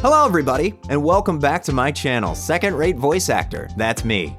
Hello everybody, and welcome back to my channel, Second Rate Voice Actor. That's me.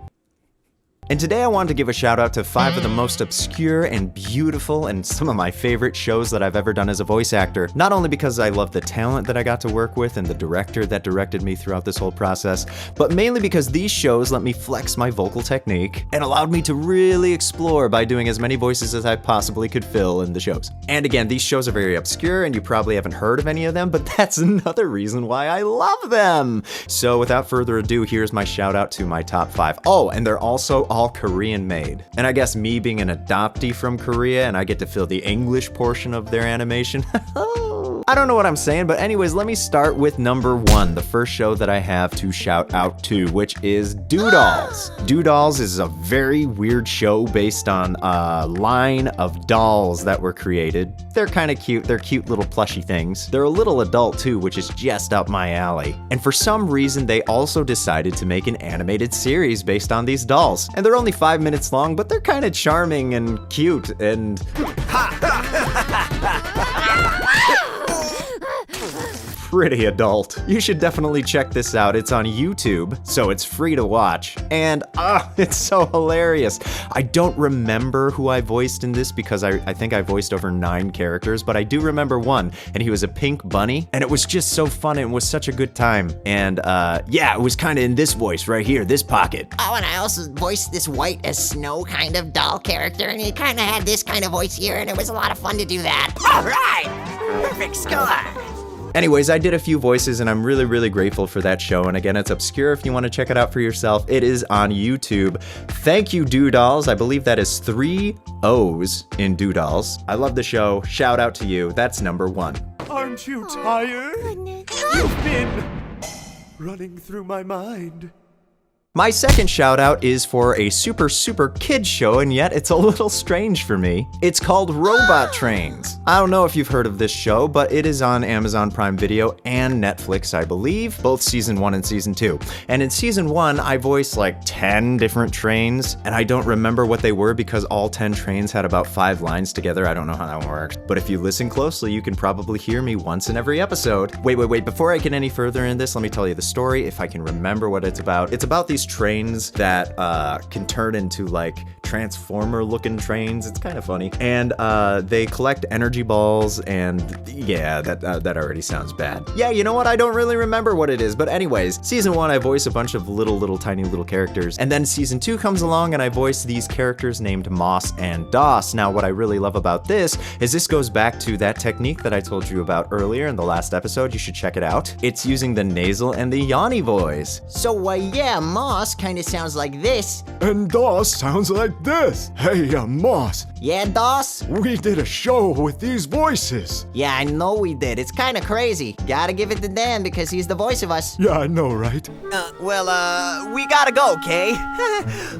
And today I wanted to give a shout out to 5 of the most obscure and beautiful and some of my favorite shows that I've ever done as a voice actor. Not only because I love the talent that I got to work with and the director that directed me throughout this whole process, but mainly because these shows let me flex my vocal technique and allowed me to really explore by doing as many voices as I possibly could fill in the shows. And again, these shows are very obscure and you probably haven't heard of any of them, but that's another reason why I love them. So without further ado, here's my shout out to my top 5. Oh, and they're also all Korean made. And I guess me being an adoptee from Korea and I get to fill the English portion of their animation. I don't know what I'm saying, but anyways, let me start with number 1, the first show that I have to shout out to, which is Doodles. Doodles is a very weird show based on a line of dolls that were created. They're kind of cute. They're cute little plushy things. They're a little adult too, which is just up my alley. And for some reason, they also decided to make an animated series based on these dolls. And they're only 5 minutes long, but they're kind of charming and cute and... pretty adult. You should definitely check this out. It's on YouTube, so it's free to watch. And it's so hilarious. I don't remember who I voiced in this because I think I voiced over 9 characters, but I do remember one, and he was a pink bunny, and it was just so fun, and it was such a good time. And yeah, it was kind of in this voice right here, this pocket. Oh, and I also voiced this white as snow kind of doll character, and he kind of had this kind of voice here, and it was a lot of fun to do that. All right, perfect score. Anyways, I did a few voices and I'm really, really grateful for that show. And again, it's obscure if you want to check it out for yourself. It is on YouTube. Thank you, Doodles. I believe that is 3 O's in Doodles. I love the show. Shout out to you. That's number 1. Aren't you tired? You've been running through my mind. My second shout out is for a super kid show, and yet it's a little strange for me. It's called Robot Trains. I don't know if you've heard of this show, but it is on Amazon Prime Video and Netflix, I believe, both season 1 and season 2. And in season 1, I voiced like 10 different trains, and I don't remember what they were because all 10 trains had about 5 lines together. I don't know how that worked. But if you listen closely, you can probably hear me once in every episode. Wait, before I get any further in this, let me tell you the story, if I can remember what it's about. It's about these trains that can turn into like transformer looking trains. It's kind of funny. And they collect energy balls, and yeah, that already sounds bad. Yeah, you know what? I don't really remember what it is, but anyways, season 1 I voice a bunch of little tiny characters, and then season 2 comes along and I voice these characters named Moss and Doss. Now what I really love about this is this goes back to that technique that I told you about earlier in the last episode. You should check it out. It's using the nasal and the yawny voice. So yeah, Moss kind of sounds like this. And Doss sounds like this. Hey, Moss. Yeah, Doss? We did a show with these voices. Yeah, I know we did. It's kind of crazy. Gotta give it to Dan because he's the voice of us. Yeah, I know, right? We gotta go, Kay.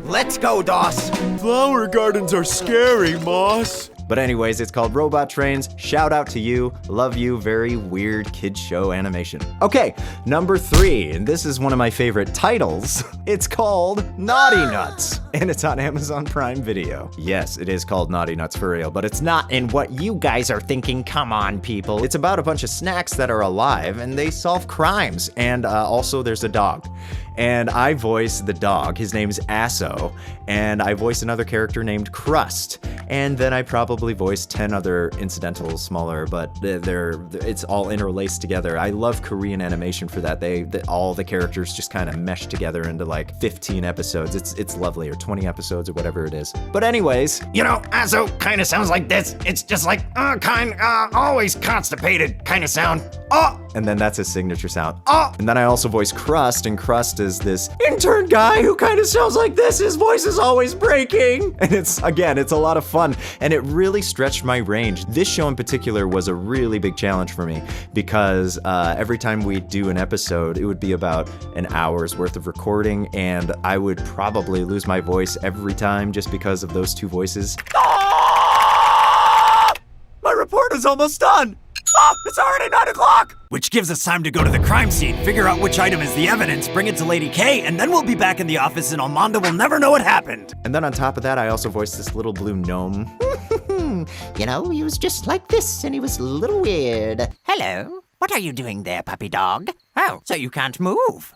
Let's go, Doss. Flower gardens are scary, Moss. But anyways, it's called Robot Trains. Shout out to you. Love you. Very weird kid show animation. Okay, number 3, and this is one of my favorite titles. It's called Naughty Nuts, and it's on Amazon Prime Video. Yes, it is called Naughty Nuts for real, but it's not in what you guys are thinking. Come on, people. It's about a bunch of snacks that are alive, and they solve crimes, and also there's a dog. And I voice the dog. His name's Asso, and I voice another character named Crust. And then I probably voice 10 other incidentals, smaller, but it's all interlaced together. I love Korean animation for that. All the characters just kind of mesh together into like 15 episodes. It's lovely, or 20 episodes, or whatever it is. But anyways, you know, Asso kind of sounds like this. It's just like always constipated kind of sound. And then that's his signature sound. And then I also voice Crust, and Crust is this intern guy who kind of sounds like this. His voice is always breaking. And it's a lot of fun. And it really stretched my range. This show in particular was a really big challenge for me because every time we do an episode, it would be about an hour's worth of recording, and I would probably lose my voice every time just because of those 2 voices. My report is almost done. It's already 9 o'clock! Which gives us time to go to the crime scene, figure out which item is the evidence, bring it to Lady K, and then we'll be back in the office and Armando will never know what happened. And then on top of that, I also voiced this little blue gnome. You know, he was just like this, and he was a little weird. Hello. What are you doing there, puppy dog? Oh, so you can't move.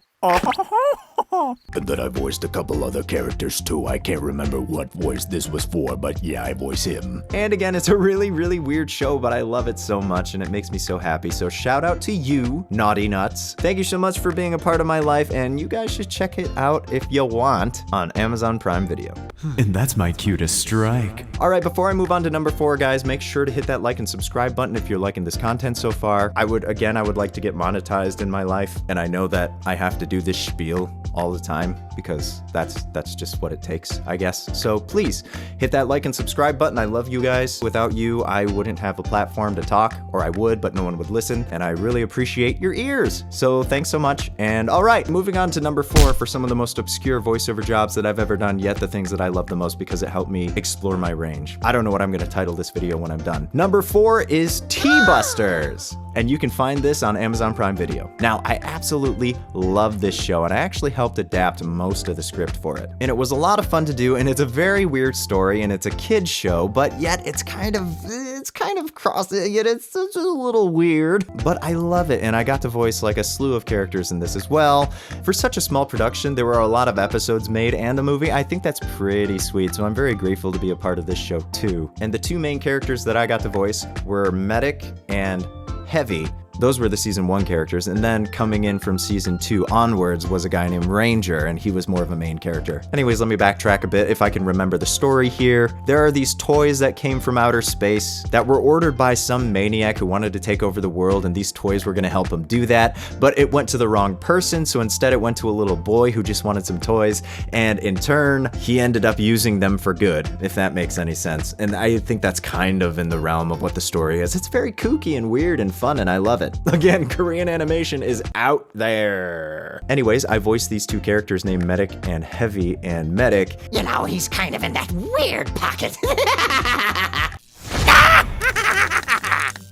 And then I voiced a couple other characters too. I can't remember what voice this was for, but yeah, I voice him. And again, it's a really, really weird show, but I love it so much and it makes me so happy. So shout out to you, Naughty Nuts. Thank you so much for being a part of my life, and you guys should check it out if you want on Amazon Prime Video. And that's my cue to strike. All right, before I move on to number 4, guys, make sure to hit that like and subscribe button if you're liking this content so far. I would like to get monetized in my life, and I know that I have to do this spiel all the time because that's just what it takes, I guess. So please hit that like and subscribe button. I love you guys. Without you, I wouldn't have a platform to talk, or I would, but no one would listen, and I really appreciate your ears. So thanks so much. And all right, moving on to number 4 for some of the most obscure voiceover jobs that I've ever done, yet the things that I love the most because it helped me explore my range. I don't know what I'm gonna title this video when I'm done. Number 4 is T-Busters, and you can find this on Amazon Prime Video. Now, I absolutely love this show, and I actually helped adapt most of the script for it. And it was a lot of fun to do, and it's a very weird story, and it's a kid's show, but yet it's kind of crossing, yet it's just a little weird. But I love it, and I got to voice like a slew of characters in this as well. For such a small production, there were a lot of episodes made and a movie. I think that's pretty sweet, so I'm very grateful to be a part of this show too. And the 2 main characters that I got to voice were Medic and Heavy. Those were the season 1 characters, and then coming in from season 2 onwards was a guy named Ranger, and he was more of a main character. Anyways, let me backtrack a bit if I can remember the story here. There are these toys that came from outer space that were ordered by some maniac who wanted to take over the world, and these toys were gonna help him do that, but it went to the wrong person, so instead it went to a little boy who just wanted some toys, and in turn, he ended up using them for good, if that makes any sense. And I think that's kind of in the realm of what the story is. It's very kooky and weird and fun, and I love it. Again, Korean animation is out there. Anyways, I voiced these 2 characters named Medic and Heavy, and Medic, You know, he's kind of in that weird pocket.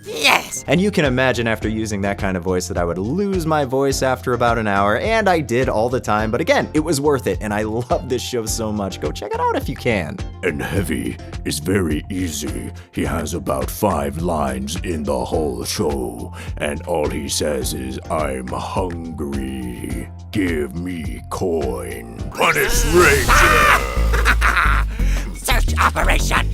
Yes. and you can imagine after using that kind of voice that I would lose my voice after about an hour, and I did all the time, but again, it was worth it, and I love this show so much. Go check it out if you can. And Heavy is very easy. He has about 5 lines in the whole show, and all he says is, "I'm hungry. Give me coin. Punish Ranger." Search operation.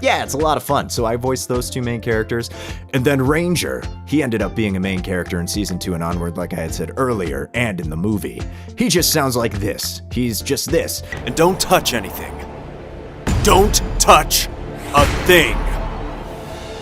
Yeah, it's a lot of fun. So I voiced those 2 main characters. And then Ranger, he ended up being a main character in season 2 and onward, like I had said earlier, and in the movie. He just sounds like this. He's just this. And don't touch anything. Don't touch a thing.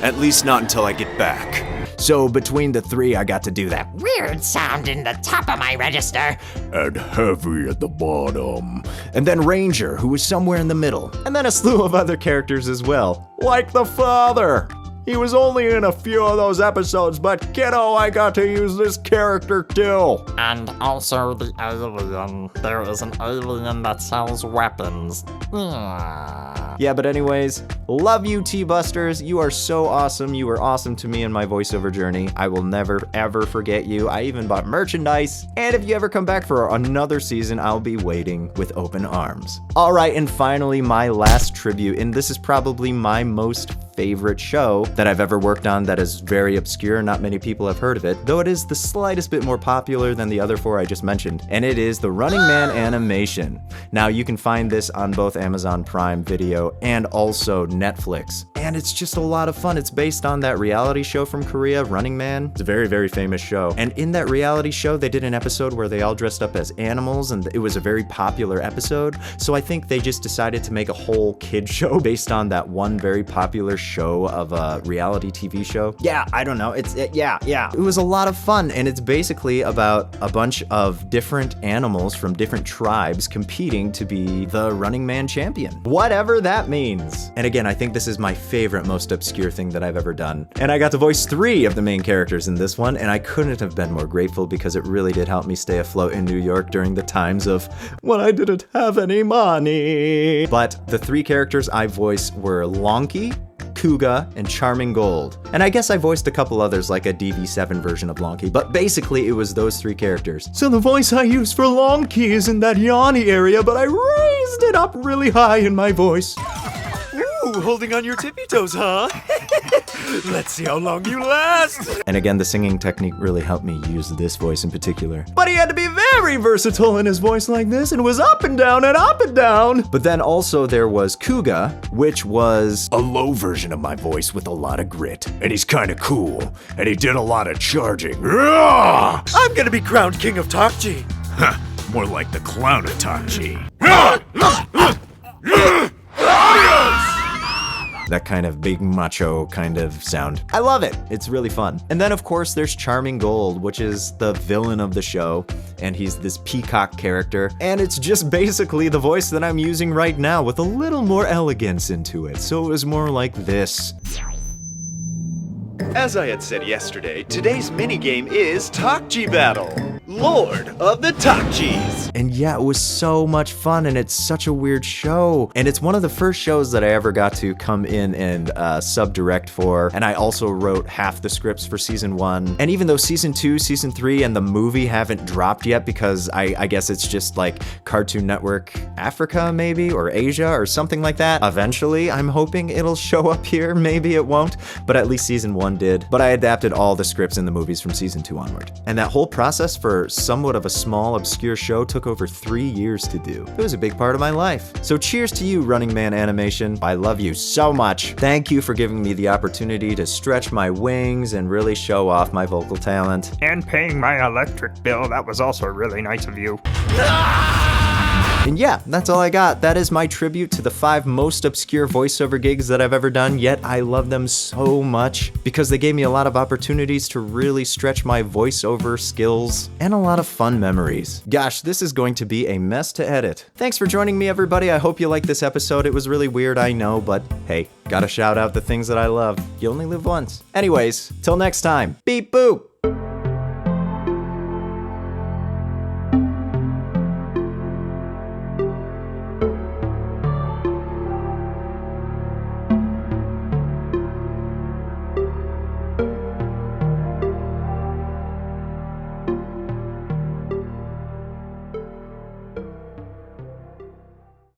At least not until I get back. So between the 3, I got to do that. Weird sound in the top of my register. And Heavy at the bottom. And then Ranger, who was somewhere in the middle. And then a slew of other characters as well. Like the father. He was only in a few of those episodes, but kiddo, I got to use this character too. And also the alien. There is an alien that sells weapons. Yeah, but anyways, love you, T-Busters. You are so awesome. You were awesome to me in my voiceover journey. I will never, ever forget you. I even bought merchandise. And if you ever come back for another season, I'll be waiting with open arms. All right, and finally, my last tribute, and this is probably my most favorite show that I've ever worked on that is very obscure. Not many people have heard of it, though it is the slightest bit more popular than the other 4 I just mentioned, and it is the Running Man animation. Now, you can find this on both Amazon Prime Video and also Netflix, and it's just a lot of fun. It's based on that reality show from Korea, Running Man. It's a very, very famous show, and in that reality show, they did an episode where they all dressed up as animals, and it was a very popular episode, so I think they just decided to make a whole kid show based on that one very popular show of a reality TV show. Yeah, I don't know. It was a lot of fun, and it's basically about a bunch of different animals from different tribes competing to be the Running Man champion. Whatever that means. And again, I think this is my favorite, most obscure thing that I've ever done. And I got to voice 3 of the main characters in this one, and I couldn't have been more grateful because it really did help me stay afloat in New York during the times of when I didn't have any money. But the 3 characters I voiced were Lonky, Kuga, and Charming Gold. And I guess I voiced a couple others like a DV7 version of Lonky, but basically it was those 3 characters. So the voice I used for Lonky is in that yawny area, but I raised it up really high in my voice. Ooh, holding on your tippy toes, huh? Let's see how long you last. And again, the singing technique really helped me use this voice in particular. But he had to be very versatile in his voice like this, and was up and down and up and down. But then also there was Kuga, which was A low version of my voice with a lot of grit. And he's kinda cool. And he did a lot of charging. Rah! I'm gonna be crowned king of Takji. Huh, more like the clown Itachi. that kind of big macho kind of sound. I love it. It's really fun. And then of course there's Charming Gold, which is the villain of the show, and he's this peacock character, and it's just basically the voice that I'm using right now with a little more elegance into it. So it was more like this. As I had said yesterday, today's minigame is Takji Battle, Lord of the Takjis. And yeah, it was so much fun, and it's such a weird show. And it's one of the first shows that I ever got to come in and sub-direct for. And I also wrote half the scripts for season 1. And even though season 2, season 3, and the movie haven't dropped yet, because I guess it's just like Cartoon Network Africa maybe, or Asia, or something like that. Eventually, I'm hoping it'll show up here. Maybe it won't, but at least season 1 did. But I adapted all the scripts in the movies from season 2 onward. And that whole process for somewhat of a small, obscure show took over 3 years to do. It was a big part of my life. So cheers to you, Running Man Animation. I love you so much. Thank you for giving me the opportunity to stretch my wings and really show off my vocal talent. And paying my electric bill, that was also really nice of you. And yeah, that's all I got. That is my tribute to the 5 most obscure voiceover gigs that I've ever done, yet I love them so much because they gave me a lot of opportunities to really stretch my voiceover skills and a lot of fun memories. Gosh, this is going to be a mess to edit. Thanks for joining me, everybody. I hope you liked this episode. It was really weird, I know, but hey, gotta shout out the things that I love. You only live once. Anyways, till next time, beep boop!